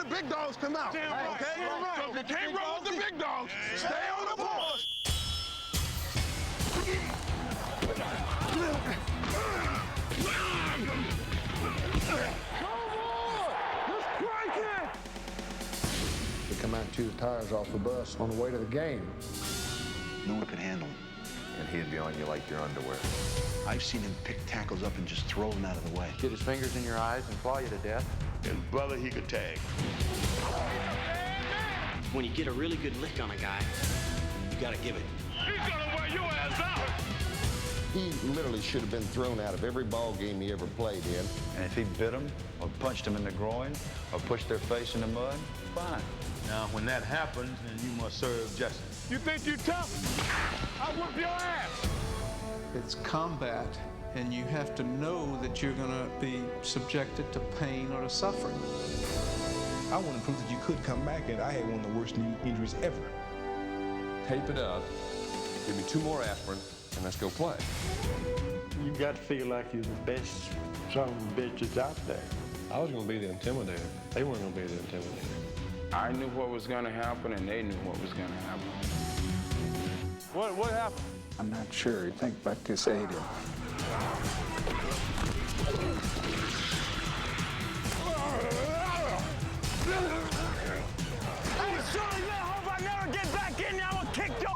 big dogs come out. Damn right. Okay? Damn right. So if you can't roll with the big dogs, stay on the board. They come out and chew the tires off the bus on the way to the game. No one could handle him. And he'd be on you like your underwear. I've seen him pick tackles up and just throw them out of the way. Get his fingers in your eyes and claw you to death. And brother, he could tag. When you get a really good lick on a guy, you gotta give it. He's gonna wear your ass out. He literally should have been thrown out of every ball game he ever played in. And if he bit them, or punched them in the groin, or pushed their face in the mud, fine. Now, when that happens, then you must serve justice. You think you tough? I'll whoop your ass. It's combat, and you have to know that you're going to be subjected to pain or to suffering. I want to prove that you could come back, and I had one of the worst knee injuries ever. Tape it up, give me 2 more aspirin, and let's go play. You got to feel like you're the best son of a bitch that's out there. I was going to be the intimidator. They weren't going to be the intimidator. I knew what was going to happen, and they knew what was going to happen. What happened? I'm not sure. Think back to stadium. Hey, Shirley, I hope I never get back in there. I'm gonna kick your.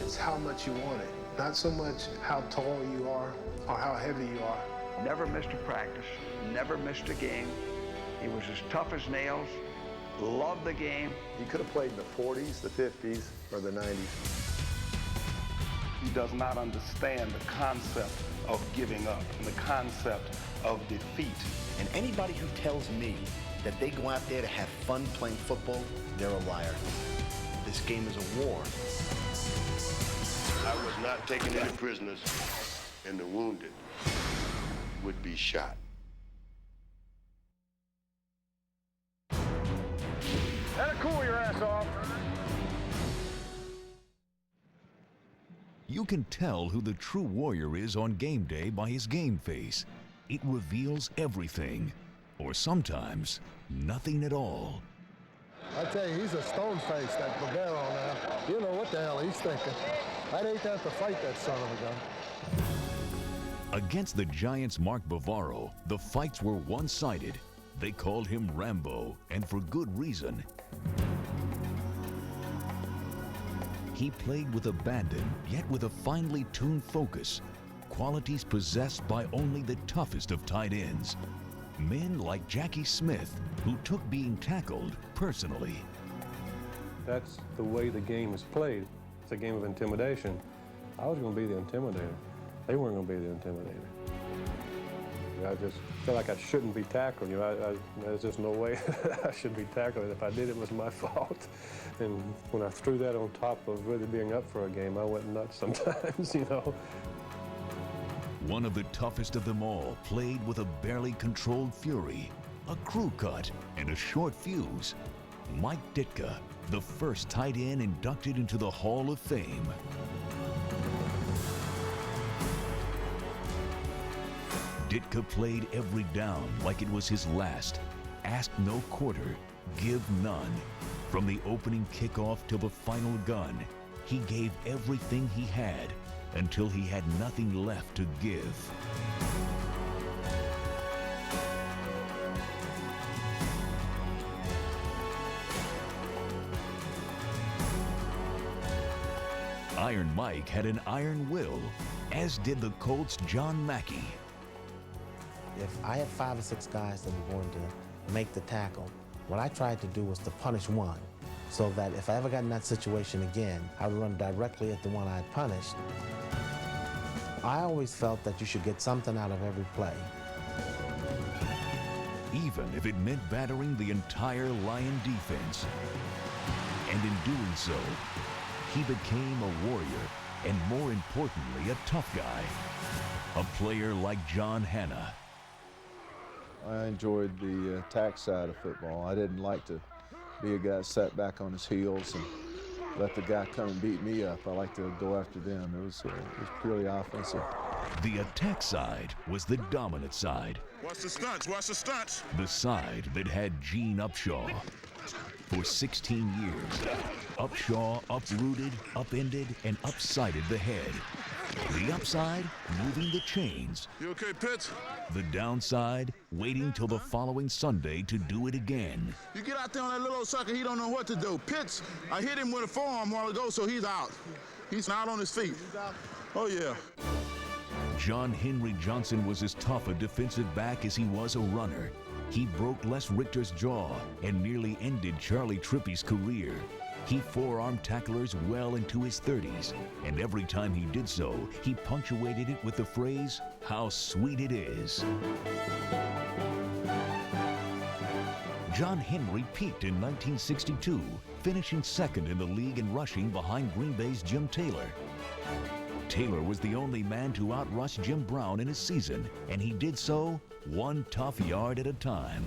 It's how much you want it, not so much how tall you are or how heavy you are. Never missed a practice, never missed a game. He was as tough as nails, loved the game. He could have played in the 40s, the 50s, or the 90s. He does not understand the concept of giving up and the concept of defeat. And anybody who tells me that they go out there to have fun playing football, they're a liar. This game is a war. I was not taking any prisoners, and the wounded would be shot. That'll cool your ass off. You can tell who the true warrior is on game day by his game face. It reveals everything, or sometimes nothing at all. I tell you, he's a stone-faced, that Bavaro now. You know what the hell he's thinking. I'd hate to have to fight that son of a gun. Against the Giants' Mark Bavaro, the fights were one-sided. They called him Rambo, and for good reason. He played with abandon, yet with a finely tuned focus, qualities possessed by only the toughest of tight ends. Men like Jackie Smith, who took being tackled personally. That's the way the game is played. It's a game of intimidation. I was going to be the intimidator. They weren't going to be the intimidator. I just feel like I shouldn't be tackled. There's just no way I should be tackled. If I did, it was my fault. And when I threw that on top of really being up for a game, I went nuts sometimes, One of the toughest of them all played with a barely controlled fury, a crew cut, and a short fuse. Mike Ditka, the first tight end inducted into the Hall of Fame. Ditka played every down like it was his last. Ask no quarter, give none. From the opening kickoff to the final gun, he gave everything he had until he had nothing left to give. Iron Mike had an iron will, as did the Colts' John Mackey. If I had 5 or 6 guys that were going to make the tackle, what I tried to do was to punish one, so that if I ever got in that situation again, I would run directly at the one I had punished. I always felt that you should get something out of every play. Even if it meant battering the entire Lion defense. And in doing so, he became a warrior, and more importantly, a tough guy. A player like John Hanna. I enjoyed the attack side of football. I didn't like to be a guy that sat back on his heels and let the guy come and beat me up. I like to go after them. It was purely offensive. The attack side was the dominant side, Watch the stunts, watch the stunts. The side that had Gene Upshaw. For 16 years, Upshaw uprooted, upended, and upsided the head. The upside, moving the chains. You okay, Pitts? The downside, waiting till the following Sunday to do it again. You get out there on that little sucker, he don't know what to do. Pitts, I hit him with a forearm a while ago, so he's out. He's out on his feet. Oh, yeah. John Henry Johnson was as tough a defensive back as he was a runner. He broke Les Richter's jaw and nearly ended Charlie Trippey's career. He forearmed tacklers well into his 30s, and every time he did so, he punctuated it with the phrase, "How sweet it is." John Henry peaked in 1962, finishing second in the league in rushing behind Green Bay's Jim Taylor. Taylor was the only man to outrush Jim Brown in a season, and he did so one tough yard at a time.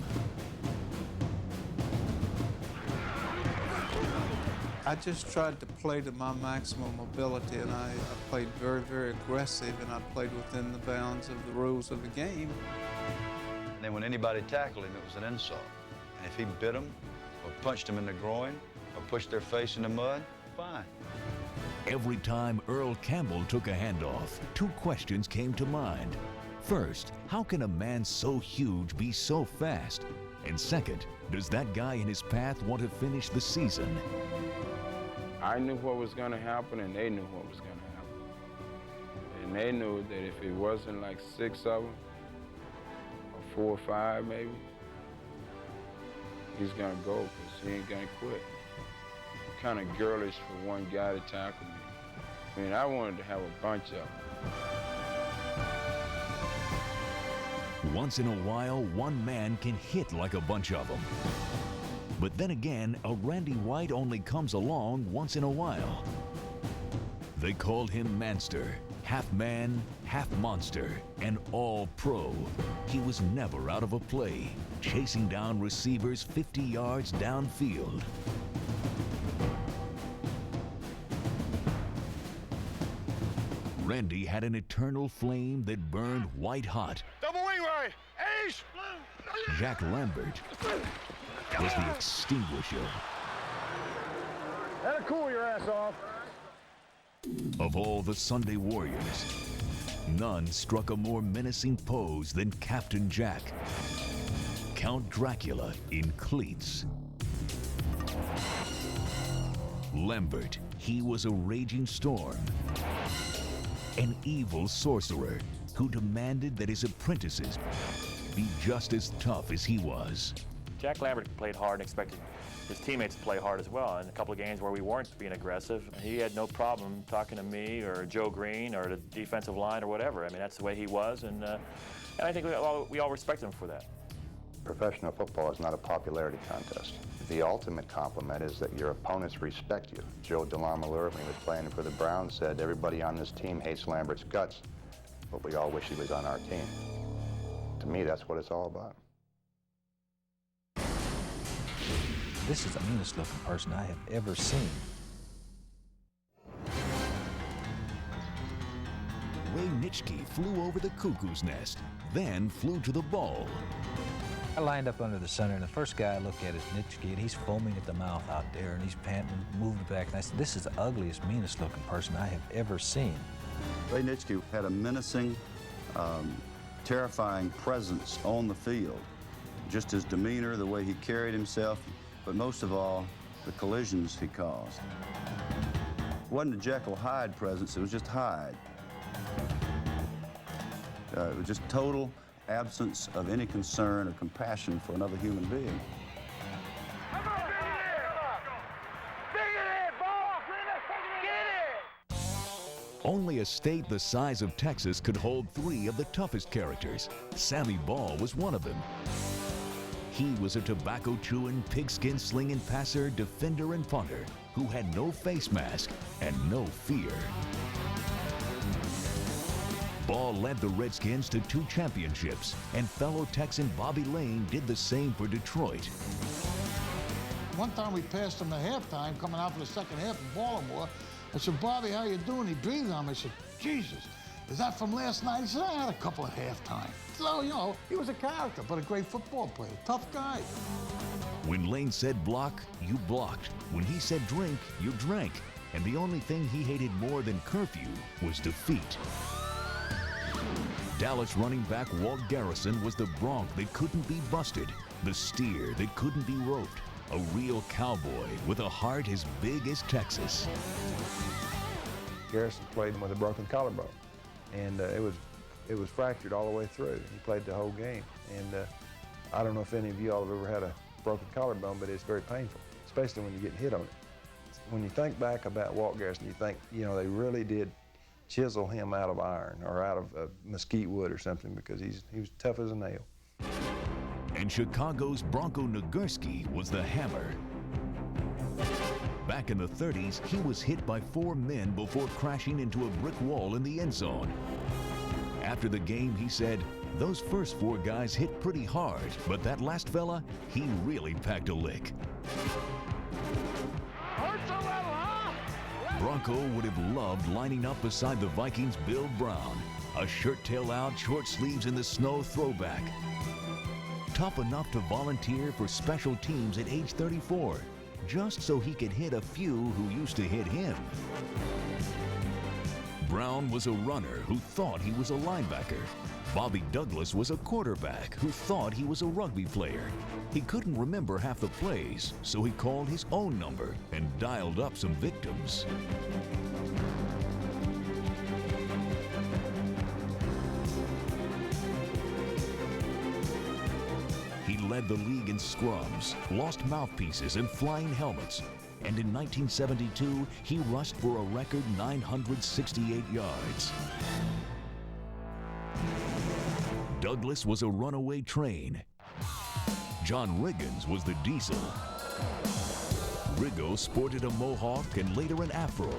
I just tried to play to my maximum ability, and I played very, very aggressive, and I played within the bounds of the rules of the game. And then when anybody tackled him, it was an insult. And if he bit him, or punched him in the groin, or pushed their face in the mud, fine. Every time Earl Campbell took a handoff, two questions came to mind. First, how can a man so huge be so fast? And second, does that guy in his path want to finish the season? I knew what was going to happen, and they knew what was going to happen. And they knew that if it wasn't like 6 of them, or 4 or 5 maybe, he's going to go because he ain't going to quit. Kind of girlish for one guy to tackle me. I mean, I wanted to have a bunch of them. Once in a while, one man can hit like a bunch of them. But then again, a Randy White only comes along once in a while. They called him Manster, half man, half monster, and all pro. He was never out of a play, chasing down receivers 50 yards downfield. Randy had an eternal flame that burned white hot. Double wing right. Ace. Jack Lambert was the extinguisher. That'll cool your ass off. Of all the Sunday Warriors, none struck a more menacing pose than Captain Jack, Count Dracula in cleats. Lambert, he was a raging storm, an evil sorcerer who demanded that his apprentices be just as tough as he was. Jack Lambert played hard and expected his teammates to play hard as well. In a couple of games where we weren't being aggressive, he had no problem talking to me or Joe Green or the defensive line or whatever. I mean, that's the way he was, and I think we all respect him for that. Professional football is not a popularity contest. The ultimate compliment is that your opponents respect you. Joe DeLamielleure, when he was playing for the Browns, said everybody on this team hates Lambert's guts, but we all wish he was on our team. To me, that's what it's all about. This is the meanest looking person I have ever seen. Ray Nitschke flew over the cuckoo's nest, then flew to the ball. I lined up under the center, and the first guy I look at is Nitschke, and he's foaming at the mouth out there, and he's panting, moving back, and I said, this is the ugliest, meanest looking person I have ever seen. Ray Nitschke had a menacing, terrifying presence on the field. Just his demeanor, the way he carried himself, but most of all, the collisions he caused. It wasn't a Jekyll Hyde presence, it was just Hyde. It was just total absence of any concern or compassion for another human being. Only a state the size of Texas could hold 3 of the toughest characters. Sammy Ball was one of them. He was a tobacco-chewing, pigskin-slinging passer, defender, and punter who had no face mask and no fear. Ball led the Redskins to 2 championships, and fellow Texan Bobby Lane did the same for Detroit. One time we passed him at halftime, coming out for the second half in Baltimore. I said, Bobby, how you doing? He breathed on me. I said, Jesus. is that from last night? He said, I had a couple at halftime. So, you know, he was a character, but a great football player, tough guy. When Lane said block, you blocked. When he said drink, you drank. And the only thing he hated more than curfew was defeat. Dallas running back Walt Garrison was the bronc that couldn't be busted, the steer that couldn't be roped, a real cowboy with a heart as big as Texas. Garrison played with a broken collarbone, and it was fractured all the way through. He played the whole game, and I don't know if any of you all have ever had a broken collarbone, but it's very painful, especially when you get hit on it. When you think back about Walt Garrison, you think, you know, they really did chisel him out of iron or out of mesquite wood or something, because he was tough as a nail. And Chicago's Bronco Nagurski was the hammer. Back in the 30s, he was hit by 4 men before crashing into a brick wall in the end zone. After the game, he said, those first 4 guys hit pretty hard, but that last fella, he really packed a lick. Bronco would have loved lining up beside the Vikings' Bill Brown, a shirt tail out, short sleeves in the snow throwback. Tough enough to volunteer for special teams at age 34, just so he could hit a few who used to hit him. Brown was a runner who thought he was a linebacker. Bobby Douglas was a quarterback who thought he was a rugby player. He couldn't remember half the plays, so he called his own number and dialed up some victims. He led the league in scrums, lost mouthpieces, and flying helmets. And in 1972, he rushed for a record 968 yards. Douglas was a runaway train. John Riggins was the diesel. Riggo sported a mohawk and later an afro,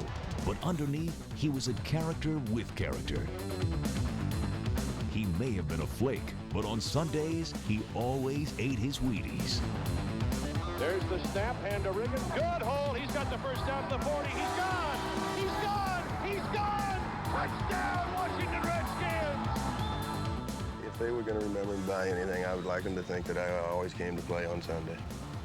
but underneath, he was a character with character. He may have been a flake, but on Sundays, he always ate his Wheaties. There's the snap, hand to Riggins. Good hold. He's got the first down to the 40. He's gone. He's gone. He's gone. Touchdown, Washington Redskins. If they were going to remember me by anything, I would like them to think that I always came to play on Sunday.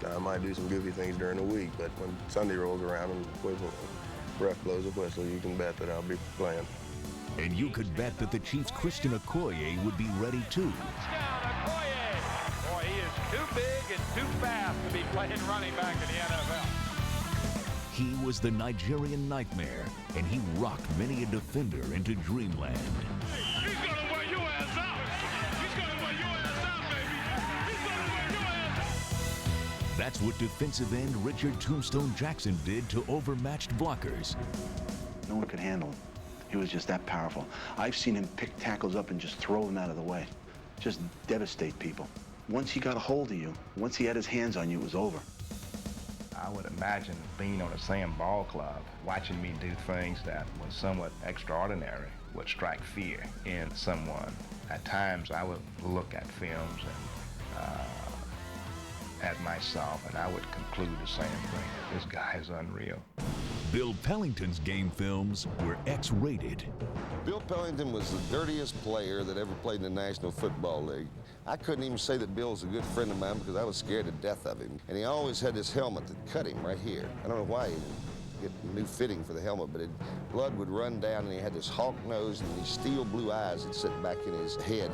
Now, I might do some goofy things during the week, but when Sunday rolls around and the ref blows a whistle, you can bet that I'll be playing. And you could bet that the Chiefs' Christian Okoye would be ready too. Touchdown, Okoye. Boy, he is too big and too fast to be playing running back in the NFL. He was the Nigerian nightmare, and he rocked many a defender into dreamland. He's gonna wear your ass out. He's gonna wear your ass out, baby. He's gonna wear your ass out. That's what defensive end Richard Tombstone Jackson did to overmatched blockers. No one could handle him. He was just that powerful. I've seen him pick tackles up and just throw them out of the way. Just devastate people. Once he got a hold of you, once he had his hands on you, it was over. I would imagine being on the same ball club, watching me do things that was somewhat extraordinary would strike fear in someone. At times, I would look at films and at myself, and I would conclude the same thing. This guy is unreal. Bill Pellington's game films were X-rated. Bill Pellington was the dirtiest player that ever played in the National Football League. I couldn't even say that Bill was a good friend of mine because I was scared to death of him. And he always had this helmet that cut him right here. I don't know why he didn't get a new fitting for the helmet, but blood would run down, and he had this hawk nose and these steel blue eyes that sit back in his head.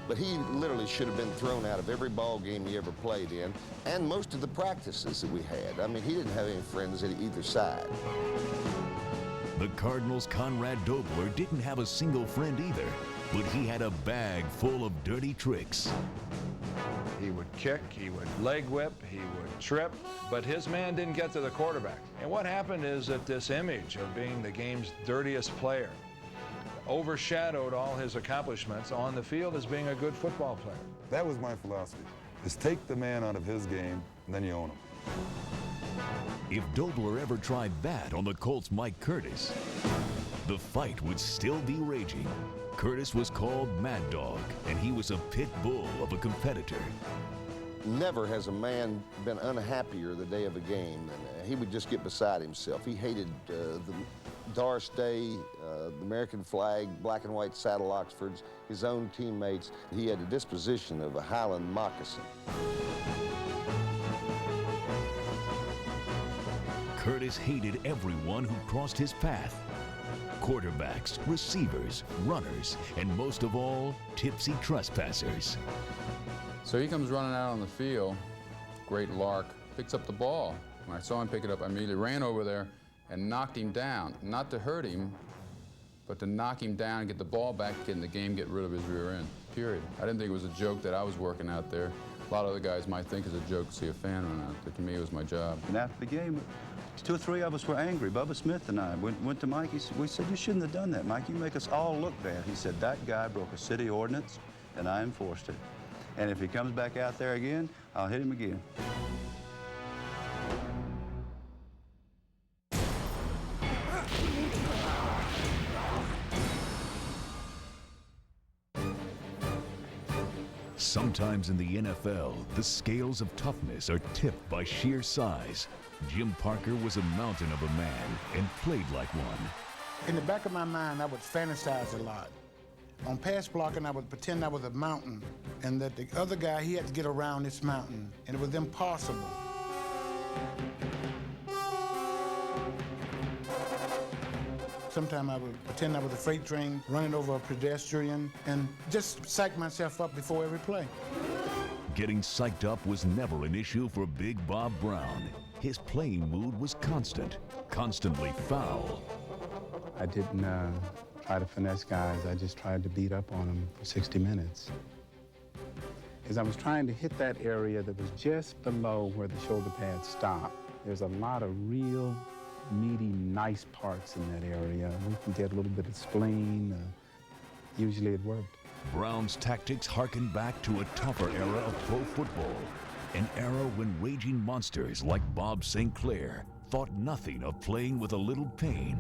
But he literally should have been thrown out of every ball game he ever played in, and most of the practices that we had. I mean, he didn't have any friends at either side. The Cardinals' Conrad Dobler didn't have a single friend either, but he had a bag full of dirty tricks. He would kick, he would leg whip, he would trip, but his man didn't get to the quarterback. And what happened is that this image of being the game's dirtiest player overshadowed all his accomplishments on the field as being a good football player. That was my philosophy, is take the man out of his game, and then you own him. If Dobler ever tried that on the Colts' Mike Curtis, the fight would still be raging. Curtis was called Mad Dog, and he was a pit bull of a competitor. Never has a man been unhappier the day of a game, and he would just get beside himself. He hated Doris Day, the American flag, black and white saddle Oxfords, his own teammates. He had the disposition of a Highland moccasin. Curtis hated everyone who crossed his path. Quarterbacks, receivers, runners, and most of all, tipsy trespassers. So he comes running out on the field, great lark, picks up the ball. When I saw him pick it up, I immediately ran over there and knocked him down, not to hurt him, but to knock him down and get the ball back, get in the game, get rid of his rear end, period. I didn't think it was a joke that I was working out there. A lot of other guys might think it's a joke to see a fan run out there. To me, it was my job. And after the game, 2 or 3 of us were angry. Bubba Smith and I went to Mike. We said, you shouldn't have done that, Mike. You make us all look bad. He said, that guy broke a city ordinance, and I enforced it. And if he comes back out there again, I'll hit him again. Sometimes in the NFL, the scales of toughness are tipped by sheer size. Jim Parker was a mountain of a man and played like one. In the back of my mind, I would fantasize a lot. On pass blocking, I would pretend I was a mountain and that the other guy, he had to get around this mountain, and it was impossible. Sometimes I would pretend I was a freight train running over a pedestrian and just psych myself up before every play. Getting psyched up was never an issue for Big Bob Brown. His playing mood was constant, constantly foul. I didn't try to finesse guys. I just tried to beat up on them for 60 minutes. As I was trying to hit that area that was just below where the shoulder pads stop, there's a lot of real meaty, nice parts in that area. We can get a little bit of spleen. Usually it worked. Brown's tactics harken back to a tougher era of pro football, an era when raging monsters like Bob St. Clair thought nothing of playing with a little pain.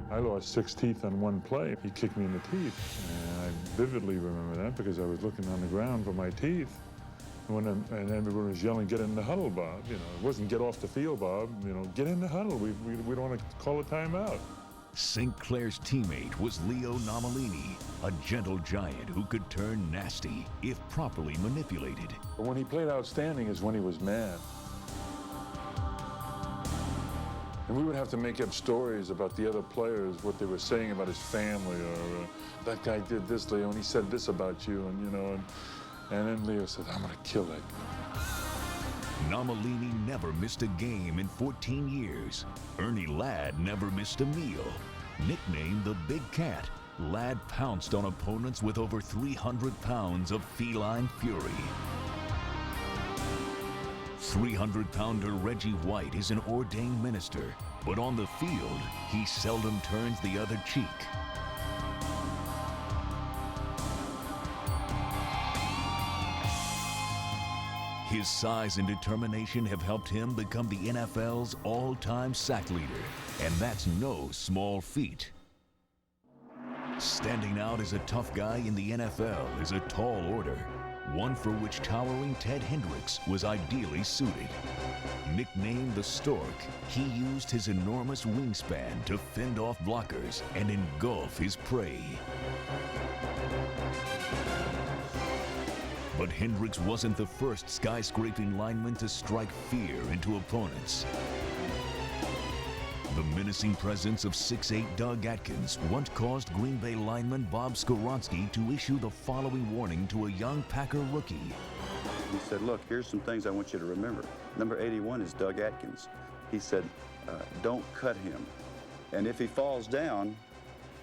I lost 6 teeth on one play. He kicked me in the teeth. And I vividly remember that because I was looking on the ground for my teeth. And everyone was yelling, get in the huddle, Bob. You know, it wasn't get off the field, Bob. You know, get in the huddle. We don't want to call a timeout. St. Clair's teammate was Leo Nomalini, a gentle giant who could turn nasty if properly manipulated. But when he played outstanding is when he was mad. And we would have to make up stories about the other players, what they were saying about his family, or that guy did this, Leo, and he said this about you, and you know, and then Leo said, I'm gonna kill that guy. Nomalini never missed a game in 14 years. Ernie Ladd never missed a meal. Nicknamed the Big Cat, Ladd pounced on opponents with over 300 pounds of feline fury. 300-pounder Reggie White is an ordained minister, but on the field, he seldom turns the other cheek. His size and determination have helped him become the NFL's all-time sack leader, and that's no small feat. Standing out as a tough guy in the NFL is a tall order, one for which towering Ted Hendricks was ideally suited. Nicknamed the Stork, he used his enormous wingspan to fend off blockers and engulf his prey. But Hendricks wasn't the first skyscraping lineman to strike fear into opponents. The menacing presence of 6'8" Doug Atkins once caused Green Bay lineman Bob Skoronski to issue the following warning to a young Packer rookie. He said, look, here's some things I want you to remember. Number 81 is Doug Atkins. He said, don't cut him. And if he falls down,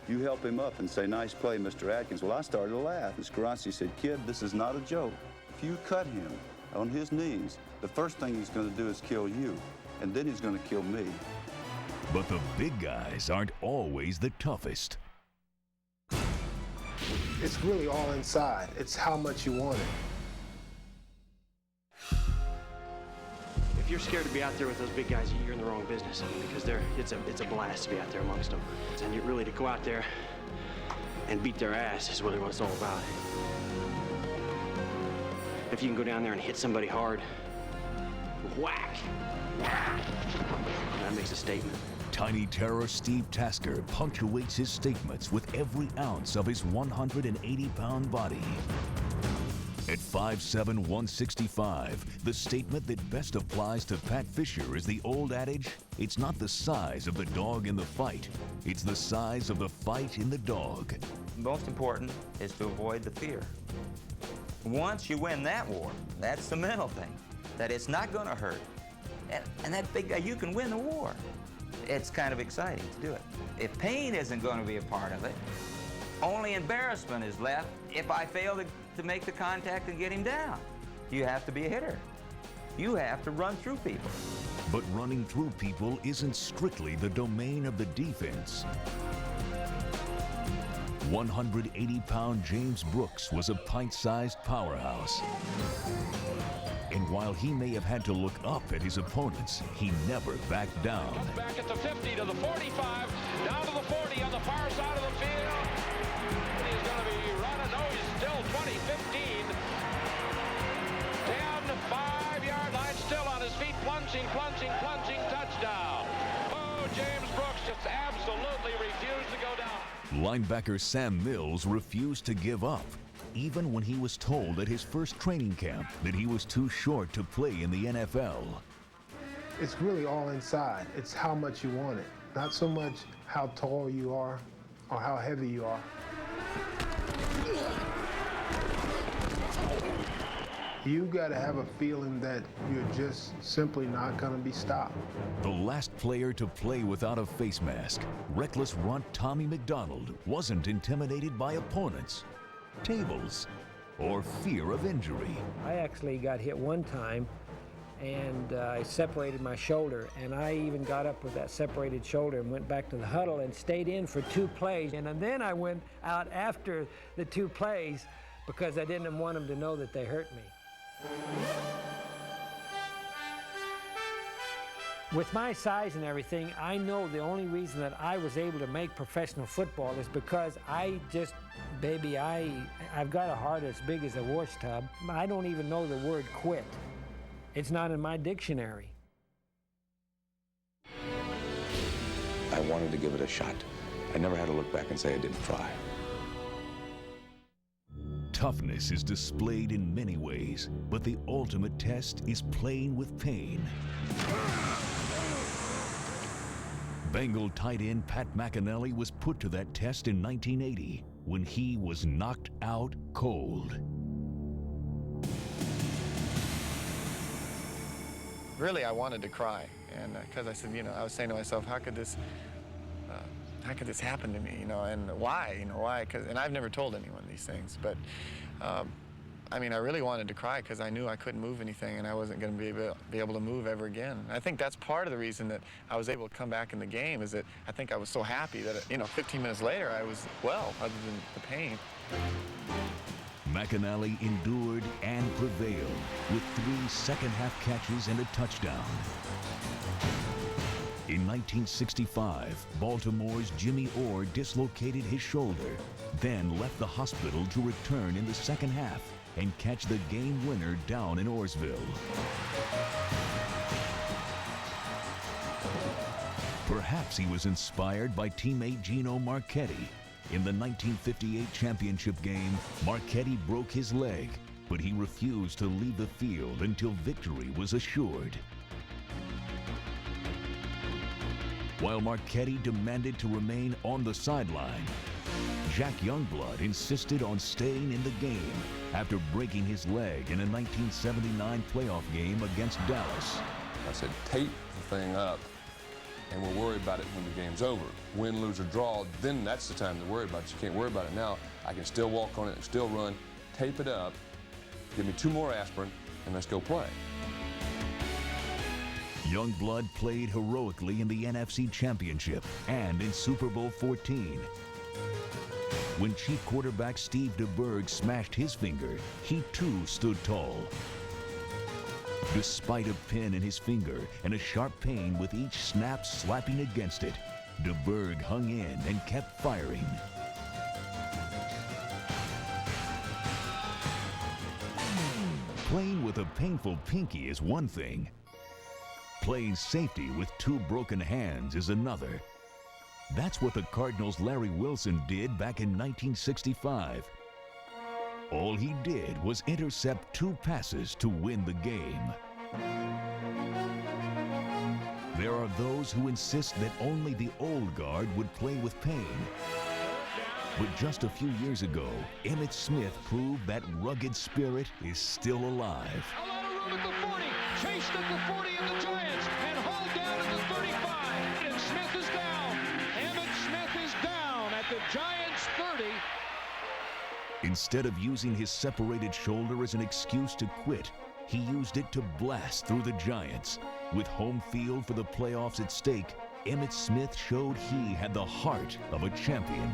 you help him up and say, nice play, Mr. Atkins. Well, I started to laugh. And Skoronski said, kid, this is not a joke. If you cut him on his knees, the first thing he's going to do is kill you, and then he's going to kill me. But the big guys aren't always the toughest. It's really all inside. It's how much you want it. If you're scared to be out there with those big guys, you're in the wrong business, because it's a blast to be out there amongst them. And you're really to go out there and beat their ass is really what it's all about. If you can go down there and hit somebody hard, whack, that makes a statement. Tiny Terror Steve Tasker punctuates his statements with every ounce of his 180-pound body. At 5'7", 165, the statement that best applies to Pat Fisher is the old adage, it's not the size of the dog in the fight, it's the size of the fight in the dog. Most important is to avoid the fear. Once you win that war, that's the mental thing, that it's not going to hurt. And that big guy, you can win the war. It's kind of exciting to do it. If pain isn't going to be a part of it, only embarrassment is left if I fail to make the contact and get him down. You have to be a hitter. You have to run through people. But running through people isn't strictly the domain of the defense. 180-pound James Brooks was a pint-sized powerhouse. And while he may have had to look up at his opponents, he never backed down. Back at the 50 to the 45, down to the 40 on the far side of the field. He's going to be running. No, he's still 20, 15. 10, 5-yard line, still on his feet, plunging, touchdown. Oh, James Brooks just absolutely refused to go down. Linebacker Sam Mills refused to give up, even when he was told at his first training camp that he was too short to play in the NFL. It's really all inside. It's how much you want it. Not so much how tall you are or how heavy you are. You got to have a feeling that you're just simply not going to be stopped. The last player to play without a face mask, reckless runt Tommy McDonald, wasn't intimidated by opponents, tables, or fear of injury. I actually got hit one time and I separated my shoulder, and I even got up with that separated shoulder and went back to the huddle and stayed in for 2 plays. And then I went out after the 2 plays because I didn't want them to know that they hurt me. With my size and everything, I know the only reason that I was able to make professional football is because I've got a heart as big as a wash tub. I don't even know the word quit. It's not in my dictionary. I wanted to give it a shot. I never had to look back and say I didn't try. Toughness is displayed in many ways, but the ultimate test is playing with pain. Bengal tight end Pat McInally was put to that test in 1980 when he was knocked out cold. Really, I wanted to cry, and because I said, I was saying to myself, how could this happen to me, and why, why? And I've never told anyone these things, but I really wanted to cry because I knew I couldn't move anything and I wasn't going to be able to move ever again. And I think that's part of the reason that I was able to come back in the game, is that I think I was so happy that, 15 minutes later I was well, other than the pain. McInally endured and prevailed with 3 second-half catches and a touchdown. In 1965, Baltimore's Jimmy Orr dislocated his shoulder, then left the hospital to return in the second half and catch the game winner down in Orrsville. Perhaps he was inspired by teammate Gino Marchetti. In the 1958 championship game, Marchetti broke his leg, but he refused to leave the field until victory was assured. While Marchetti demanded to remain on the sideline, Jack Youngblood insisted on staying in the game after breaking his leg in a 1979 playoff game against Dallas. I said, tape the thing up, and we'll worry about it when the game's over. Win, lose, or draw, then that's the time to worry about it. You can't worry about it now. I can still walk on it and still run, tape it up, give me 2 more aspirin, and let's go play. Youngblood played heroically in the NFC Championship and in Super Bowl 14. When Chief quarterback Steve DeBerg smashed his finger, he too stood tall. Despite a pin in his finger and a sharp pain with each snap slapping against it, DeBerg hung in and kept firing. Playing with a painful pinky is one thing. Playing safety with 2 broken hands is another. That's what the Cardinals' Larry Wilson did back in 1965. All he did was intercept 2 passes to win the game. There are those who insist that only the old guard would play with pain. But just a few years ago, Emmitt Smith proved that rugged spirit is still alive. A lot of room at the 40, chased at the 40 of the Giants, and hauled down at the 35, and Smith is down. Emmitt Smith is down at the Giants' 30. Instead of using his separated shoulder as an excuse to quit, he used it to blast through the Giants. With home field for the playoffs at stake, Emmitt Smith showed he had the heart of a champion.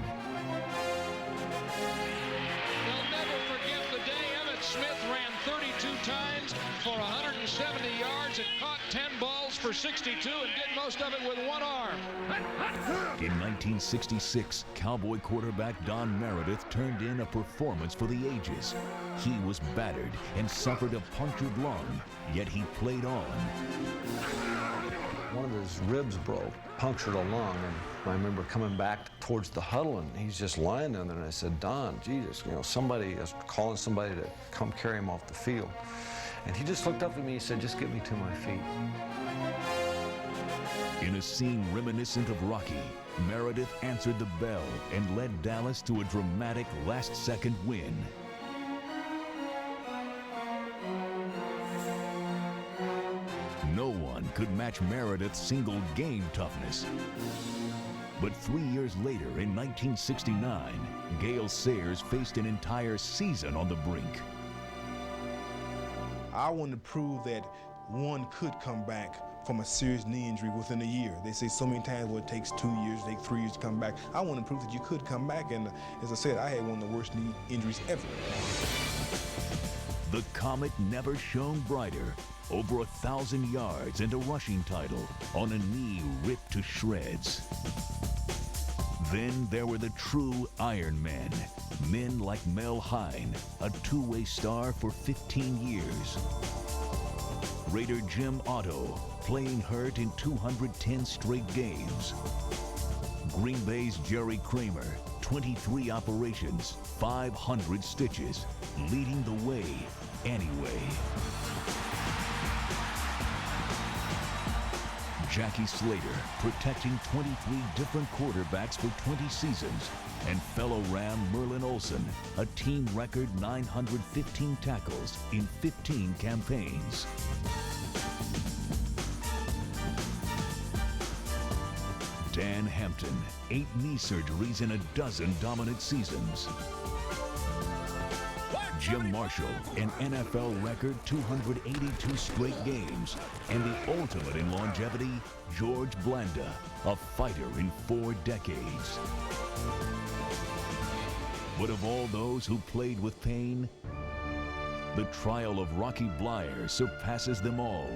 They'll never forget the day Emmitt Smith ran 32 times for 170 yards and caught 10 balls for 62 and did most of it with 1 arm. In 1966, Cowboy quarterback Don Meredith turned in a performance for the ages. He was battered and suffered a punctured lung, yet he played on. One of his ribs broke, punctured a lung, and I remember coming back towards the huddle, and he's just lying down there, and I said, Don, Jesus, you know, somebody is calling somebody to come carry him off the field. And he just looked up at me and said, just get me to my feet. In a scene reminiscent of Rocky, Meredith answered the bell and led Dallas to a dramatic last-second win. No one could match Meredith's single-game toughness. But 3 years later, in 1969, Gale Sayers faced an entire season on the brink. I want to prove that one could come back from a serious knee injury within a year. They say so many times, well, it takes 2 years, it takes 3 years to come back. I want to prove that you could come back, and as I said, I had one of the worst knee injuries ever. The Comet never shone brighter. Over 1,000 yards and a rushing title on a knee ripped to shreds. Then there were the true Iron Men, men like Mel Hine, a two-way star for 15 years. Raider Jim Otto, playing hurt in 210 straight games. Green Bay's Jerry Kramer, 23 operations, 500 stitches, leading the way anyway. Jackie Slater, protecting 23 different quarterbacks for 20 seasons, and fellow Ram Merlin Olsen, a team record 915 tackles in 15 campaigns. Dan Hampton, 8 knee surgeries in a dozen dominant seasons. Jim Marshall, an NFL record 282 straight games, and the ultimate in longevity, George Blanda, a fighter in 4 decades. But of all those who played with pain, the trial of Rocky Bleier surpasses them all.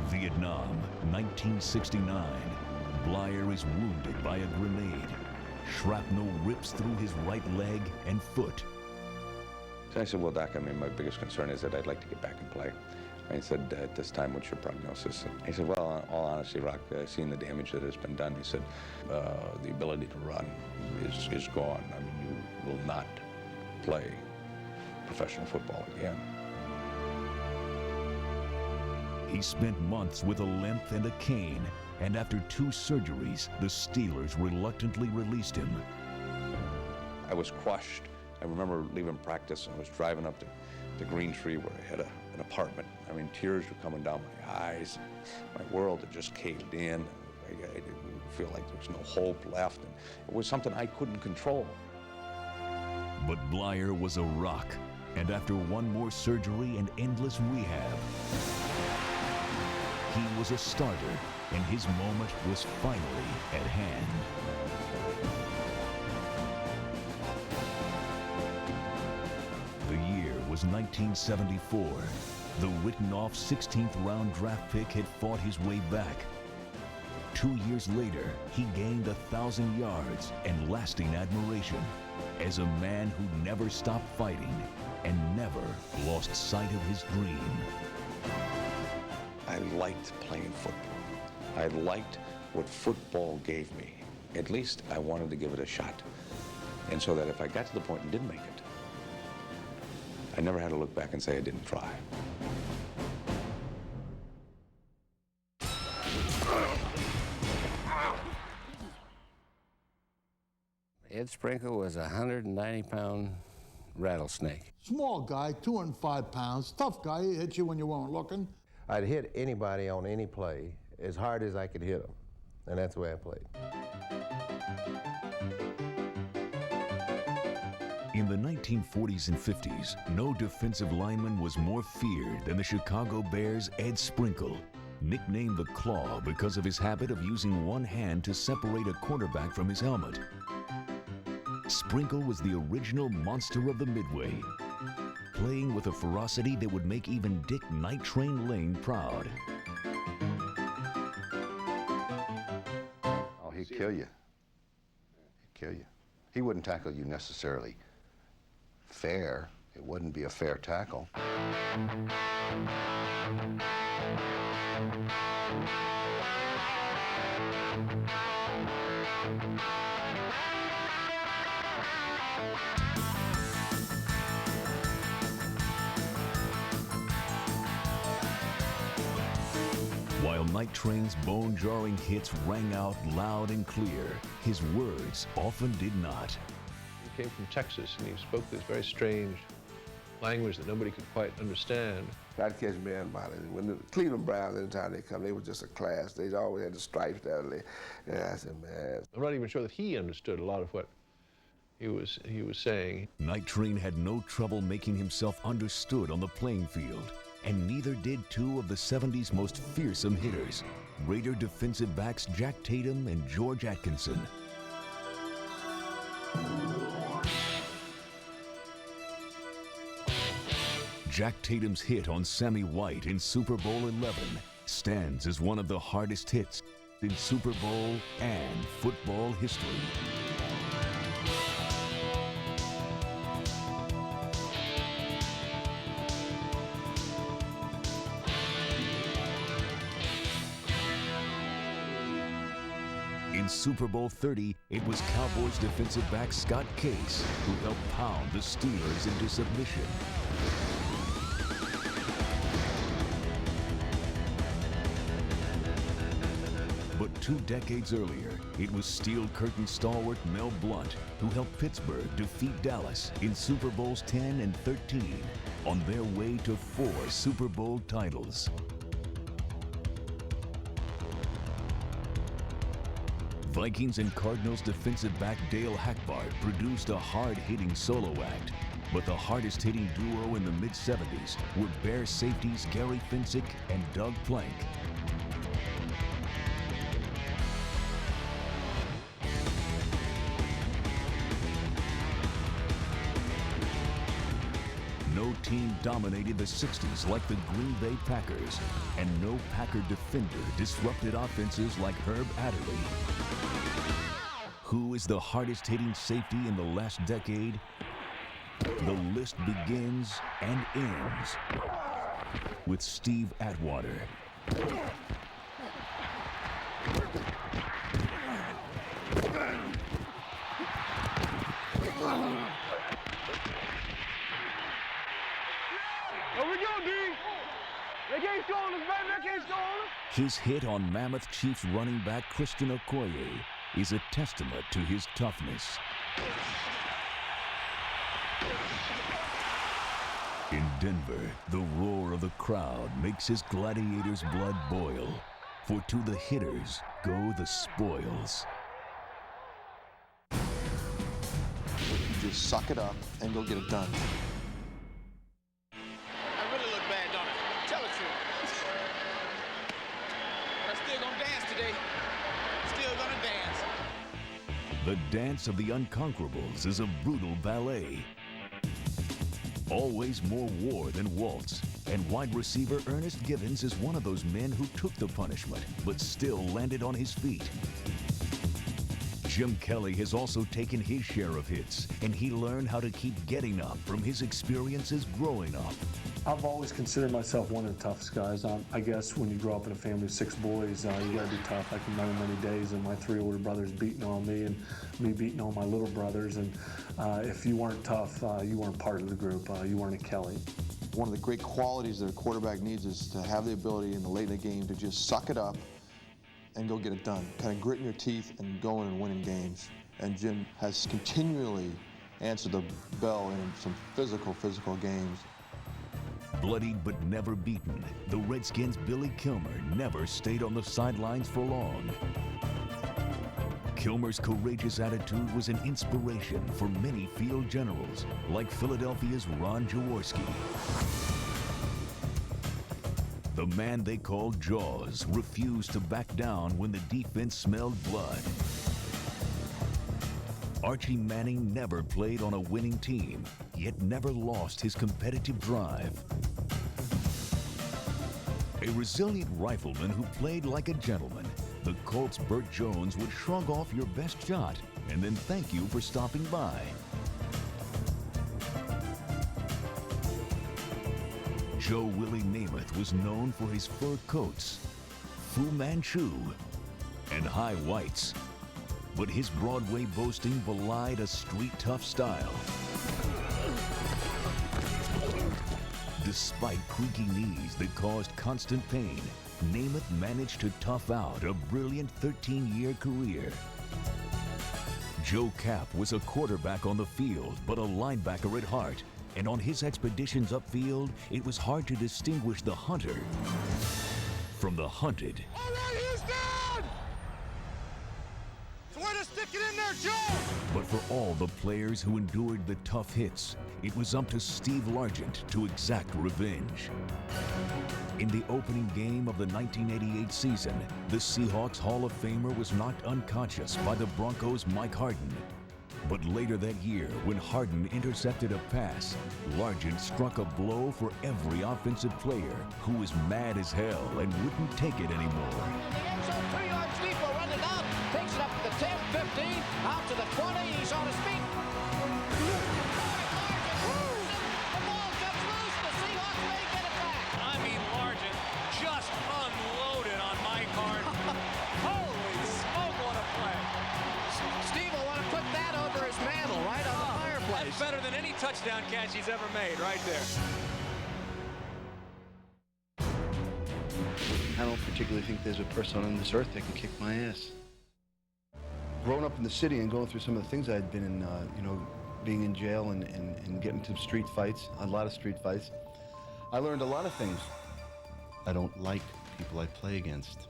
Vietnam, 1969. Bleier is wounded by a grenade. Shrapnel rips through his right leg and foot. So I said, well, Doc, I mean, my biggest concern is that I'd like to get back and play. And he said, at this time, what's your prognosis? And he said, well, in all honesty, Rock, seeing the damage that has been done, he said, the ability to run is gone. I mean, you will not play professional football again. He spent months with a limp and a cane, and after 2 surgeries, the Steelers reluctantly released him. I was crushed. I remember leaving practice and I was driving up to Green Tree where I had an apartment. I mean, tears were coming down my eyes. My world had just caved in. I didn't feel like there was no hope left. And it was something I couldn't control. But Bleier was a rock, and after 1 more surgery and endless rehab, he was a starter, and his moment was finally at hand. The year was 1974. The written-off 16th round draft pick had fought his way back. 2 years later, he gained 1,000 yards and lasting admiration as a man who never stopped fighting and never lost sight of his dream. I liked playing football. I liked what football gave me. At least I wanted to give it a shot. And so that if I got to the point and didn't make it, I never had to look back and say I didn't try. Ed Sprinkle was a 190-pound rattlesnake. Small guy, 205 pounds, tough guy, he hit you when you weren't looking. I'd hit anybody on any play as hard as I could hit them, and that's the way I played. In the 1940s and 50s, no defensive lineman was more feared than the Chicago Bears' Ed Sprinkle, nicknamed the Claw because of his habit of using one hand to separate a quarterback from his helmet. Sprinkle was the original monster of the Midway, playing with a ferocity that would make even Dick Night Train Lane proud. Oh, he'd kill you. He'd kill you. He wouldn't tackle you necessarily fair. It wouldn't be a fair tackle. While Night Train's bone-jarring hits rang out loud and clear, his words often did not. He came from Texas, and he spoke this very strange language that nobody could quite understand. Tried to catch man about it. When the Cleveland Browns, anytime they come, they were just a class. They always had the stripes down there. And I said, man. I'm not even sure that he understood a lot of what he was saying. Night Train had no trouble making himself understood on the playing field, and neither did two of the 70s most fearsome hitters, Raider defensive backs Jack Tatum and George Atkinson. Jack Tatum's hit on Sammy White in Super Bowl XI stands as one of the hardest hits in Super Bowl and football history. In Super Bowl 30, it was Cowboys defensive back Scott Case who helped pound the Steelers into submission. But 2 decades earlier, it was Steel Curtain stalwart Mel Blount who helped Pittsburgh defeat Dallas in Super Bowls 10 and 13 on their way to 4 Super Bowl titles. Vikings and Cardinals defensive back Dale Hackbart produced a hard-hitting solo act, but the hardest-hitting duo in the mid-70s were Bear safeties Gary Finsick and Doug Plank. No team dominated the 60s like the Green Bay Packers, and no Packer defender disrupted offenses like Herb Adderley. Who is the hardest-hitting safety in the last decade? The list begins and ends with Steve Atwater. His hit on Mammoth Chiefs running back Christian Okoye is a testament to his toughness. In Denver, the roar of the crowd makes his gladiators' blood boil, for to the hitters go the spoils. You just suck it up and go get it done. I really look bad, don't I? Tell the truth. But I'm still gonna dance today. Still gonna dance. The dance of the unconquerables is a brutal ballet. Always more war than waltz, and wide receiver Ernest Givens is one of those men who took the punishment, but still landed on his feet. Jim Kelly has also taken his share of hits, and he learned how to keep getting up from his experiences growing up. I've always considered myself one of the toughest guys. I guess when you grow up in a family of 6 boys, you gotta be tough. I can remember many days of my 3 older brothers beating on me and me beating on my little brothers. And if you weren't tough, you weren't part of the group. You weren't a Kelly. One of the great qualities that a quarterback needs is to have the ability in the late in the game to just suck it up and go get it done. Kind of gritting your teeth and going and winning games. And Jim has continually answered the bell in some physical games. Bloodied but never beaten, the Redskins' Billy Kilmer never stayed on the sidelines for long. Kilmer's courageous attitude was an inspiration for many field generals, like Philadelphia's Ron Jaworski. The man they called Jaws refused to back down when the defense smelled blood. Archie Manning never played on a winning team, yet never lost his competitive drive. A resilient rifleman who played like a gentleman, the Colts' Burt Jones would shrug off your best shot and then thank you for stopping by. Joe Willie Namath was known for his fur coats, Fu Manchu, and high whites. But his Broadway boasting belied a street-tough style. Despite creaky knees that caused constant pain, Namath managed to tough out a brilliant 13-year career. Joe Kapp was a quarterback on the field, but a linebacker at heart. And on his expeditions upfield, it was hard to distinguish the hunter from the hunted. All right, he's down! So way to stick it in there, Joe! But for all the players who endured the tough hits, it was up to Steve Largent to exact revenge. In the opening game of the 1988 season, the Seahawks Hall of Famer was knocked unconscious by the Broncos' Mike Harden. But later that year, when Harden intercepted a pass, Largent struck a blow for every offensive player who was mad as hell and wouldn't take it anymore. So 3 yards deep, running out, takes it up to the 10, 15, out to the 20, he's on his feet. The ball gets loose, the Seahawks may get it back. I mean, Largent just unloaded on Mike Harden. Holy smoke, what a play. Steve will want to put that over his mantle, right on the fireplace. That's better than any touchdown catch he's ever made, right there. I don't particularly think there's a person on this earth that can kick my ass. Growing up in the city and going through some of the things I had been in, being in jail and getting into street fights, a lot of street fights, I learned a lot of things. I don't like people I play against.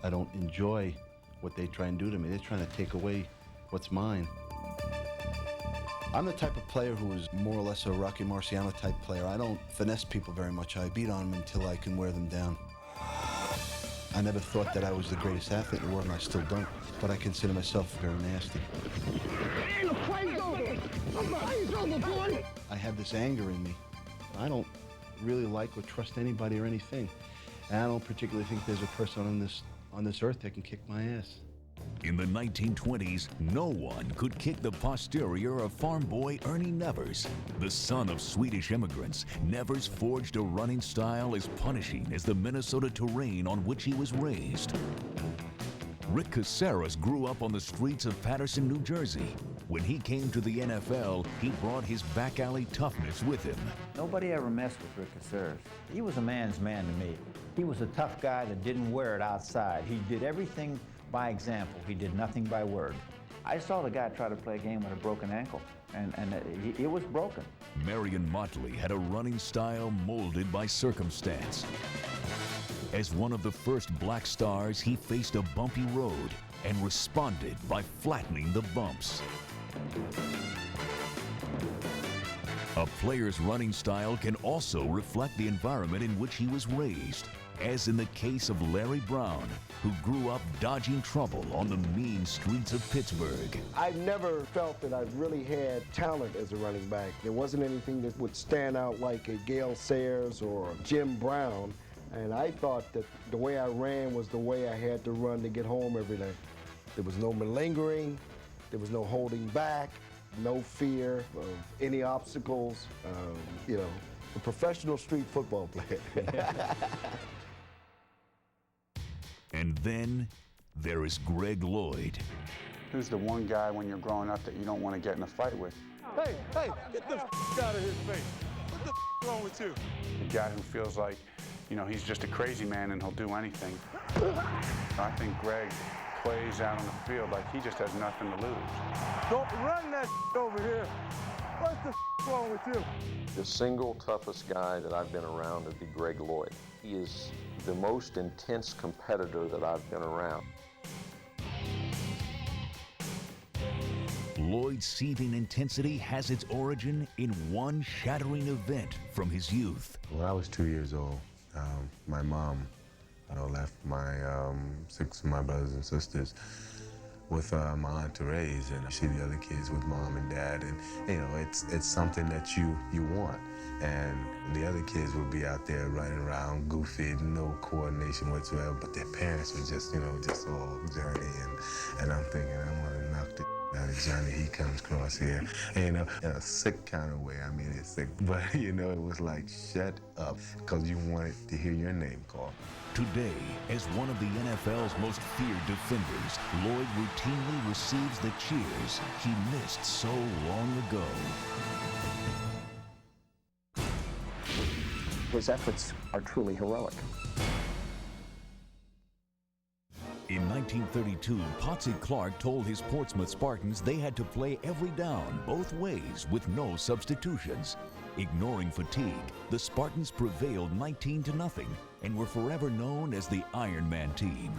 I don't enjoy what they try and do to me. They're trying to take away what's mine. I'm the type of player who is more or less a Rocky Marciano type player. I don't finesse people very much. I beat on them until I can wear them down. I never thought that I was the greatest athlete in the world, and I still don't, but I consider myself very nasty. I have this anger in me. I don't really like or trust anybody or anything, and I don't particularly think there's a person on this earth that can kick my ass. In the 1920s, no one could kick the posterior of farm boy Ernie Nevers. The son of Swedish immigrants, Nevers forged a running style as punishing as the Minnesota terrain on which he was raised. Rick Caceres grew up on the streets of Paterson, New Jersey. When he came to the NFL, he brought his back alley toughness with him. Nobody ever messed with Rick Caceres. He was a man's man to me. He was a tough guy that didn't wear it outside. He did everything by example. He did nothing by word. I saw the guy try to play a game with a broken ankle, and it was broken. Marion Motley had a running style molded by circumstance. As one of the first black stars, he faced a bumpy road and responded by flattening the bumps. A player's running style can also reflect the environment in which he was raised, as in the case of Larry Brown, who grew up dodging trouble on the mean streets of Pittsburgh. I've never felt that I've really had talent as a running back. There wasn't anything that would stand out like a Gale Sayers or Jim Brown, and I thought that the way I ran was the way I had to run to get home every day. There was no malingering, there was no holding back, no fear of any obstacles, you know, a professional street football player. And then there is Greg Lloyd. Who's the one guy when you're growing up that you don't want to get in a fight with? Hey, get the out of his face. What the wrong with you? The guy who feels like, you know, he's just a crazy man and he'll do anything. I think Greg plays out on the field like he just has nothing to lose. Don't run that over here. What the wrong with you? The single toughest guy that I've been around would be Greg Lloyd. He is the most intense competitor that I've been around. Lloyd's seething intensity has its origin in one shattering event from his youth. When I was 2 years old, my mom left my 6 of my brothers and sisters with my aunt to raise, and see the other kids with mom and dad, and you know, it's something that you want. And the other kids would be out there running around, goofy, no coordination whatsoever, but their parents were just, you know, just all Johnny, and I'm thinking, I'm gonna knock the out of Johnny, he comes across here, and, you know, in a sick kind of way. I mean, it's sick, but you know, it was like, shut up, because you wanted to hear your name called. Today, as one of the NFL's most feared defenders, Lloyd routinely receives the cheers he missed so long ago. His efforts are truly heroic. In 1932, Potsy Clark told his Portsmouth Spartans they had to play every down, both ways, with no substitutions. Ignoring fatigue, the Spartans prevailed 19-0 and were forever known as the Iron Man team.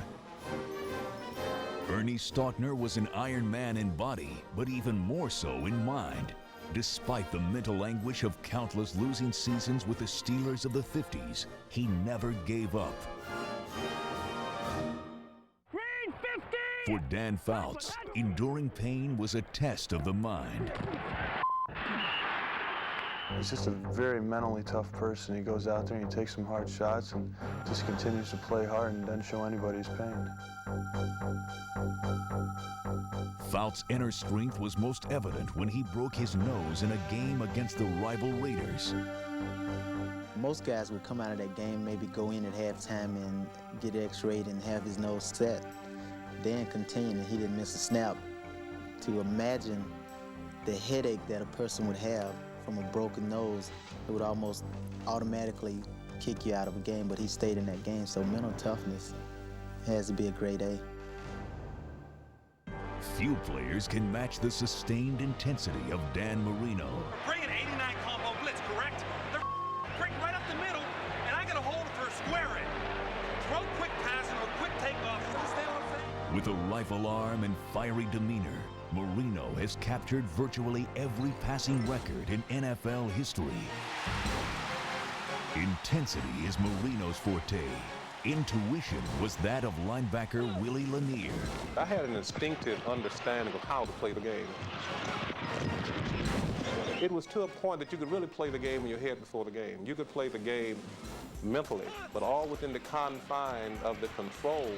Ernie Stautner was an Iron Man in body, but even more so in mind. Despite the mental anguish of countless losing seasons with the Steelers of the 50s, he never gave up. For Dan Fouts, enduring pain was a test of the mind. He's just a very mentally tough person. He goes out there and he takes some hard shots and just continues to play hard and doesn't show anybody his pain. Fouts' inner strength was most evident when he broke his nose in a game against the rival Raiders. Most guys would come out of that game, maybe go in at halftime and get x-rayed and have his nose set. Then continue, and he didn't miss a snap. To imagine the headache that a person would have from a broken nose, it would almost automatically kick you out of a game, but he stayed in that game, so mental toughness has to be a grade A. Few players can match the sustained intensity of Dan Marino. Bring an 89 combo blitz, correct? They're break right up the middle, and I got a hold for a square in. Throw quick passing or quick takeoff. With a rifle arm and fiery demeanor, Marino has captured virtually every passing record in NFL history. Intensity is Marino's forte. Intuition was that of linebacker Willie Lanier. I had an instinctive understanding of how to play the game. It was to a point that you could really play the game in your head before the game. You could play the game mentally, but all within the confines of the control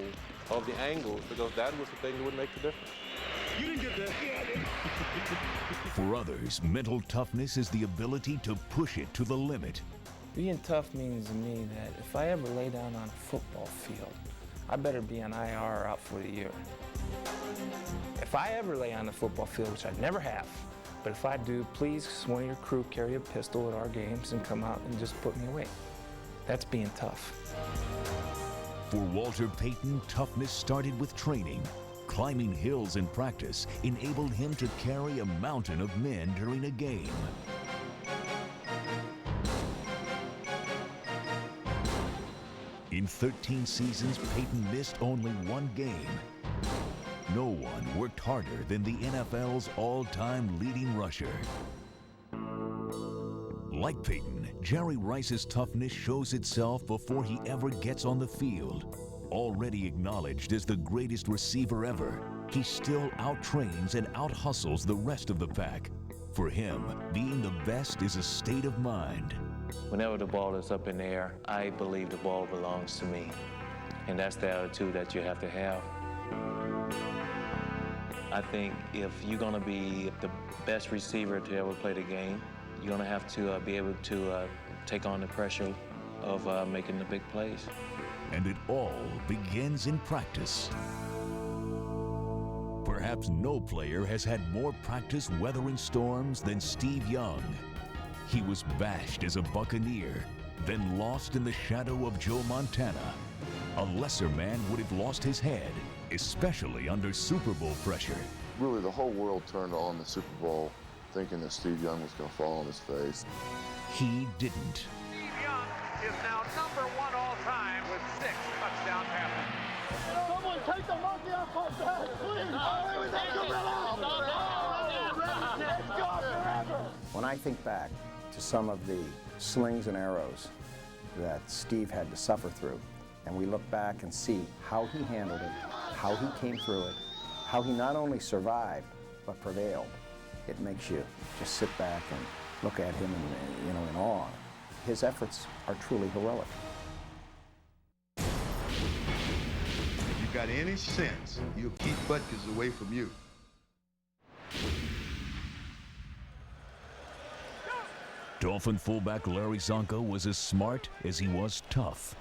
of the angles, because that was the thing that would make the difference. You didn't get that. For others, mental toughness is the ability to push it to the limit. Being tough means to me that if I ever lay down on a football field, I better be on IR or out for the year. If I ever lay on the football field, which I never have, but if I do, please, one of your crew carry a pistol at our games and come out and just put me away. That's being tough. For Walter Payton, toughness started with training. Climbing hills in practice enabled him to carry a mountain of men during a game. In 13 seasons, Payton missed only one game. No one worked harder than the NFL's all-time leading rusher. Like Payton, Jerry Rice's toughness shows itself before he ever gets on the field. Already acknowledged as the greatest receiver ever, he still out-trains and out-hustles the rest of the pack. For him, being the best is a state of mind. Whenever the ball is up in the air, I believe the ball belongs to me. And that's the attitude that you have to have. I think if you're going to be the best receiver to ever play the game, you're going to have to be able to take on the pressure of making the big plays. And it all begins in practice. Perhaps no player has had more practice weathering storms than Steve Young. He was bashed as a Buccaneer, then lost in the shadow of Joe Montana. A lesser man would have lost his head, especially under Super Bowl pressure. Really, the whole world turned on the Super Bowl thinking that Steve Young was going to fall on his face. He didn't. Steve Young is now #1 all time with 6 touchdown passes. Someone take the monkey off my back, please! When I think back to some of the slings and arrows that Steve had to suffer through, and we look back and see how he handled it, how he came through it, how he not only survived, but prevailed, it makes you just sit back and look at him in awe. His efforts are truly heroic. If you got any sense, you'll keep Butkus away from you. Dolphin fullback Larry Zonka was as smart as he was tough.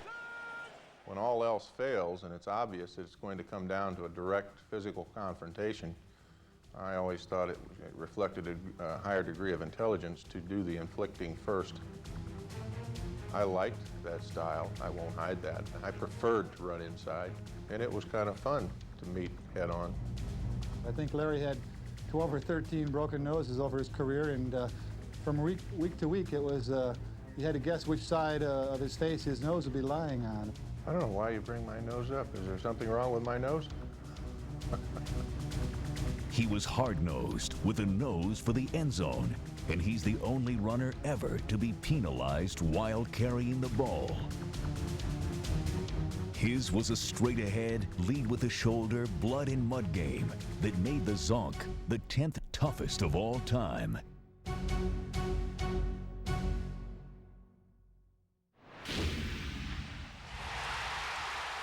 When all else fails and it's obvious that it's going to come down to a direct physical confrontation, I always thought it reflected a higher degree of intelligence to do the inflicting first. I liked that style, I won't hide that. I preferred to run inside, and it was kind of fun to meet head on. I think Larry had 12 or 13 broken noses over his career, and from week to week, it was, you had to guess which side of his face his nose would be lying on. I don't know why you bring my nose up. Is there something wrong with my nose? He was hard-nosed with a nose for the end zone, and he's the only runner ever to be penalized while carrying the ball. His was a straight-ahead, lead with the shoulder, blood and mud game that made the Zonk the 10th toughest of all time.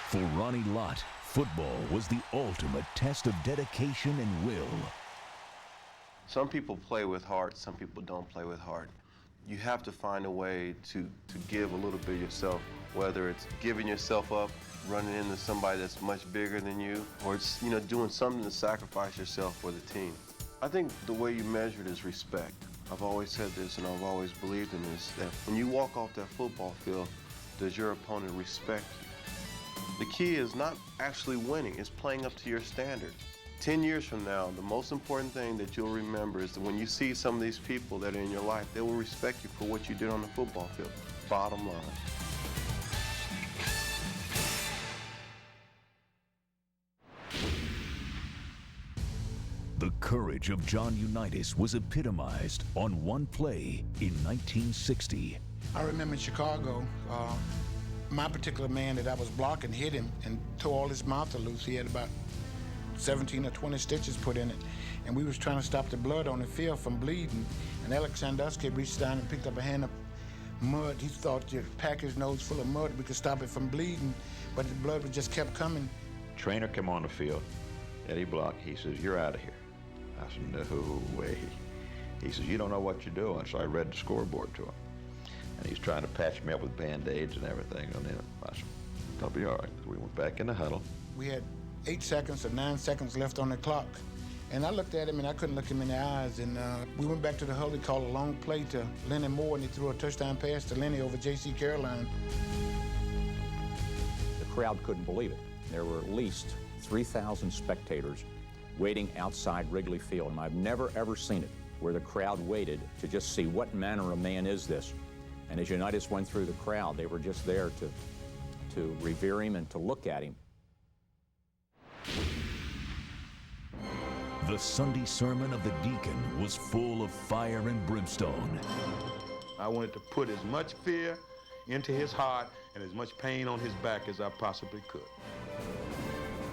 For Ronnie Lott, football was the ultimate test of dedication and will. Some people play with heart, some people don't play with heart. You have to find a way to give a little bit of yourself, whether it's giving yourself up, running into somebody that's much bigger than you, or it's, doing something to sacrifice yourself for the team. I think the way you measure it is respect. I've always said this and I've always believed in this, that when you walk off that football field, does your opponent respect you? The key is not actually winning, it's playing up to your standard. 10 years from now, the most important thing that you'll remember is that when you see some of these people that are in your life, they will respect you for what you did on the football field. Bottom line. The courage of John Unitas was epitomized on one play in 1960. I remember in Chicago, my particular man that I was blocking hit him and tore all his mouth loose. He had about 17 or 20 stitches put in it. And we was trying to stop the blood on the field from bleeding. And Alex Sandusky reached down and picked up a hand of mud. He thought to pack his nose full of mud, we could stop it from bleeding, but the blood just kept coming. Trainer came on the field, Eddie Block, he says, "You're out of here." I said, "No way." He says, "You don't know what you're doing." So I read the scoreboard to him. And he's trying to patch me up with Band-Aids and everything. And then I said, "I'll be all right." We went back in the huddle. We had 8 seconds or 9 seconds left on the clock. And I looked at him and I couldn't look him in the eyes. And we went back to the huddle. He called a long play to Lenny Moore and he threw a touchdown pass to Lenny over J.C. Caroline. The crowd couldn't believe it. There were at least 3,000 spectators waiting outside Wrigley Field. And I've never ever seen it where the crowd waited to just see what manner of man is this. And as Unitas went through the crowd, they were just there to revere him and to look at him. The Sunday sermon of the deacon was full of fire and brimstone. I wanted to put as much fear into his heart and as much pain on his back as I possibly could.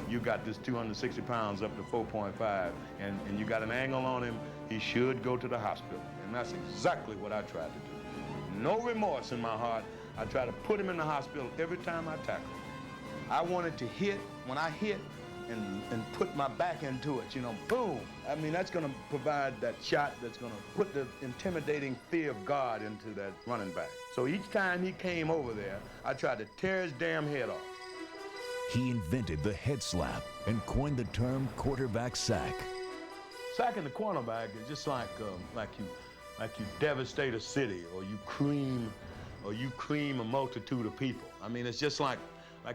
You got this 260 pounds up to 4.5, and you got an angle on him, he should go to the hospital. And that's exactly what I tried to do. No remorse in my heart. I try to put him in the hospital every time I tackle him. I wanted to hit. When I hit, and put my back into it, you know, boom. I mean, that's going to provide that shot that's going to put the intimidating fear of God into that running back. So each time he came over there, I tried to tear his damn head off. He invented the head slap and coined the term quarterback sack. Sacking the cornerback is just like you devastate a city, or you cream a multitude of people. I mean, it's just like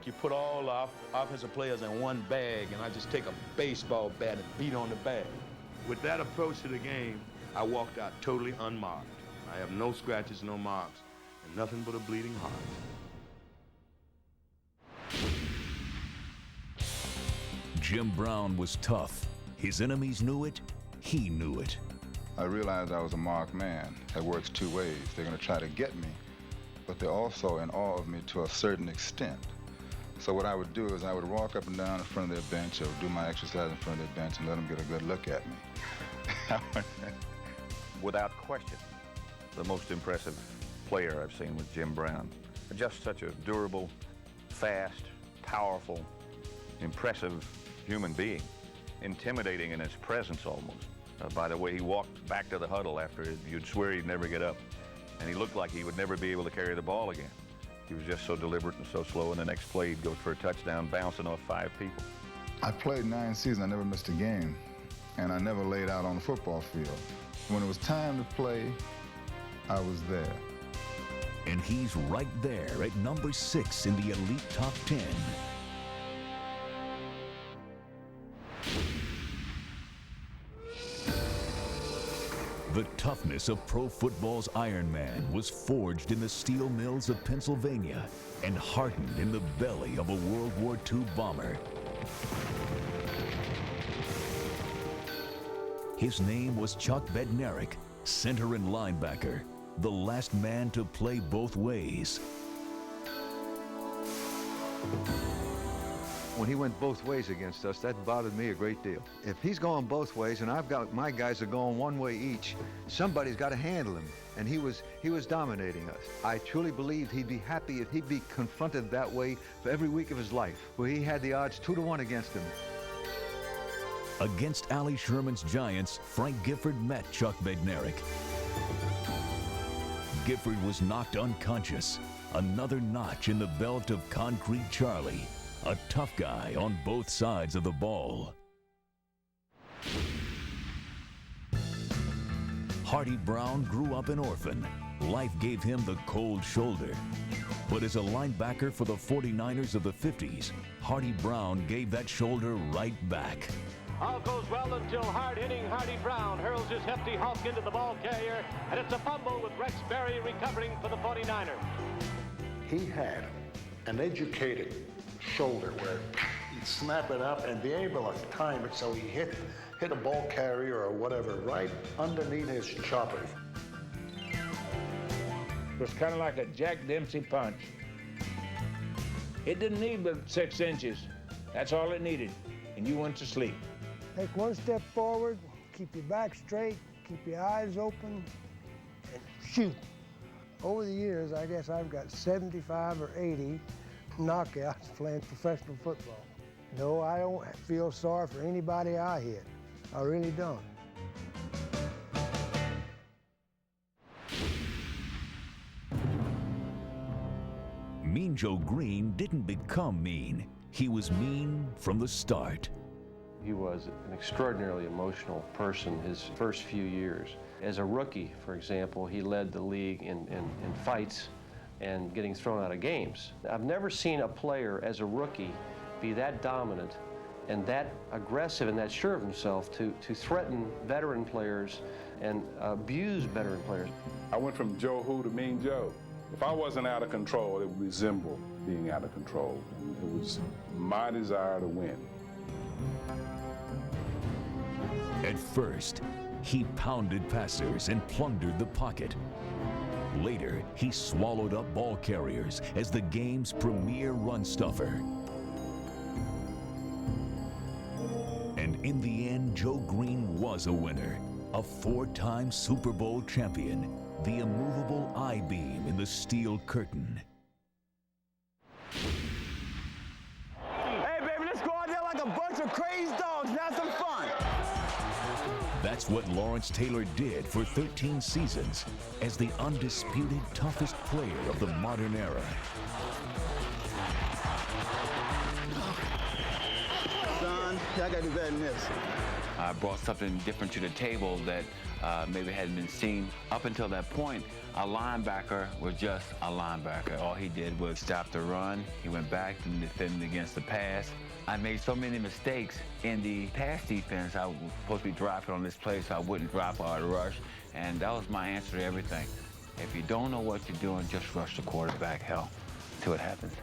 you put all the offensive players in one bag, and I just take a baseball bat and beat on the bag. With that approach to the game, I walked out totally unmarked. I have no scratches, no marks, and nothing but a bleeding heart. Jim Brown was tough. His enemies knew it. He knew it. I realized I was a marked man. That works two ways. They're going to try to get me, but they're also in awe of me to a certain extent. So what I would do is I would walk up and down in front of their bench or do my exercise in front of their bench and let them get a good look at me. Without question, the most impressive player I've seen was Jim Brown. Just such a durable, fast, powerful, impressive human being. Intimidating in his presence almost. By the way he walked back to the huddle after you'd swear he'd never get up. And he looked like he would never be able to carry the ball again. He was just so deliberate and so slow, and the next play he'd go for a touchdown, bouncing off 5 people. I played 9 seasons. I never missed a game, and I never laid out on the football field. When it was time to play, I was there. And he's right there at number 6 in the elite top 10. The toughness of pro football's Iron Man was forged in the steel mills of Pennsylvania and hardened in the belly of a World War II bomber. His name was Chuck Bednarik, center and linebacker, the last man to play both ways. When he went both ways against us, that bothered me a great deal. If he's going both ways and I've got my guys are going one way each, somebody's got to handle him. And he was dominating us. I truly believed he'd be happy if he'd be confronted that way for every week of his life, where he had the odds 2-to-1 against him. Against Allie Sherman's Giants, Frank Gifford met Chuck Bednarik. Gifford was knocked unconscious, another notch in the belt of Concrete Charlie. A tough guy on both sides of the ball. Hardy Brown grew up an orphan. Life gave him the cold shoulder. But as a linebacker for the 49ers of the 50s, Hardy Brown gave that shoulder right back. All goes well until hard-hitting Hardy Brown hurls his hefty hulk into the ball carrier, and it's a fumble with Rex Berry recovering for the 49ers. He had an educated shoulder where he'd snap it up and be able to time it so he hit a ball carrier or whatever right underneath his chopper. It was kind of like a Jack Dempsey punch. It didn't need but 6 inches. That's all it needed, and you went to sleep. Take one step forward, keep your back straight, keep your eyes open, and shoot. Over the years, I guess I've got 75 or 80 knockouts playing professional football. No, I don't feel sorry for anybody I hit. I really don't. Mean Joe Green didn't become mean. He was mean from the start. He was an extraordinarily emotional person his first few years. As a rookie, for example, he led the league in fights and getting thrown out of games. I've never seen a player as a rookie be that dominant and that aggressive and that sure of himself to threaten veteran players and abuse veteran players. I went from Joe Who to Mean Joe. If I wasn't out of control, it would resemble being out of control. It was my desire to win. At first, he pounded passers and plundered the pocket. Later, he swallowed up ball carriers as the game's premier run stuffer. And in the end, Joe Green was a winner, a 4-time Super Bowl champion, the immovable I-beam in the steel curtain. Hey, baby, let's go out there like a bunch of crazed dogs, now some fun. That's what Lawrence Taylor did for 13 seasons as the undisputed toughest player of the modern era. Son, I gotta do better than this. I brought something different to the table that maybe hadn't been seen. Up until that point, a linebacker was just a linebacker. All he did was stop the run. He went back and defended against the pass. I made so many mistakes in the pass defense. I was supposed to be dropping on this play so I wouldn't drop or I'd rush. And that was my answer to everything. If you don't know what you're doing, just rush the quarterback, hell, see what happens.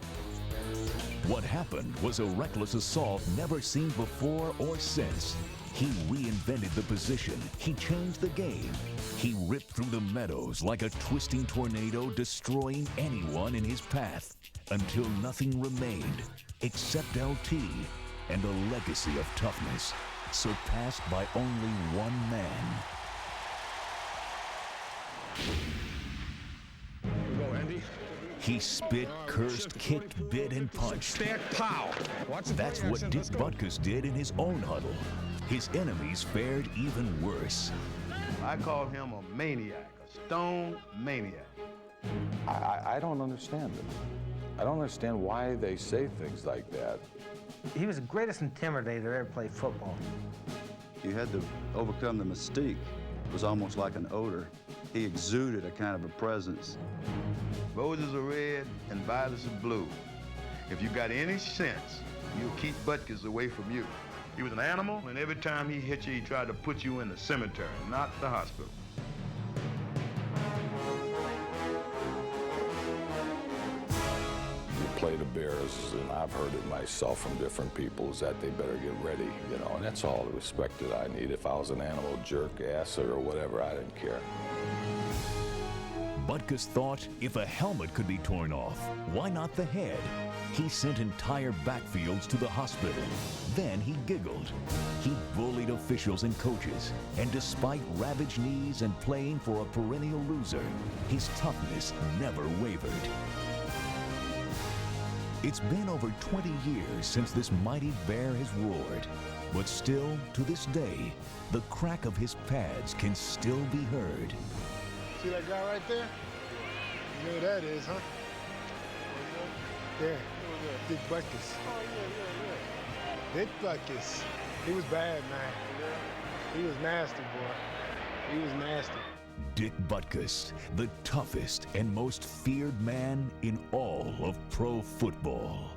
What happened was a reckless assault never seen before or since. He reinvented the position. He changed the game. He ripped through the meadows like a twisting tornado, destroying anyone in his path until nothing remained except LT and a legacy of toughness surpassed by only one man. Go, Andy. He spit, cursed, kicked, bit, and punched. That's what Dick Butkus did in his own huddle. His enemies fared even worse. I call him a maniac, a stone maniac. I don't understand it. I don't understand why they say things like that. He was the greatest intimidator ever played football. You had to overcome the mystique. It was almost like an odor. He exuded a kind of a presence. Roses are red and violets are blue. If you got any sense, you'll keep Butkus away from you. He was an animal, and every time he hit you, he tried to put you in the cemetery, not the hospital. Play the Bears, and I've heard it myself from different people, is that they better get ready, you know, and that's all the respect that I need. If I was an animal, jerk, ass, or whatever, I didn't care. Butkus thought if a helmet could be torn off, why not the head? He sent entire backfields to the hospital. Then he giggled. He bullied officials and coaches, and despite ravaged knees and playing for a perennial loser, his toughness never wavered. It's been over 20 years since this mighty bear has roared, but still, to this day, the crack of his pads can still be heard. See that guy right there? You know who that is, huh? Yeah, Dick Butkus. Oh, yeah. Dick Butkus. He was bad, man. He was nasty, boy. He was nasty. Dick Butkus, the toughest and most feared man in all of pro football.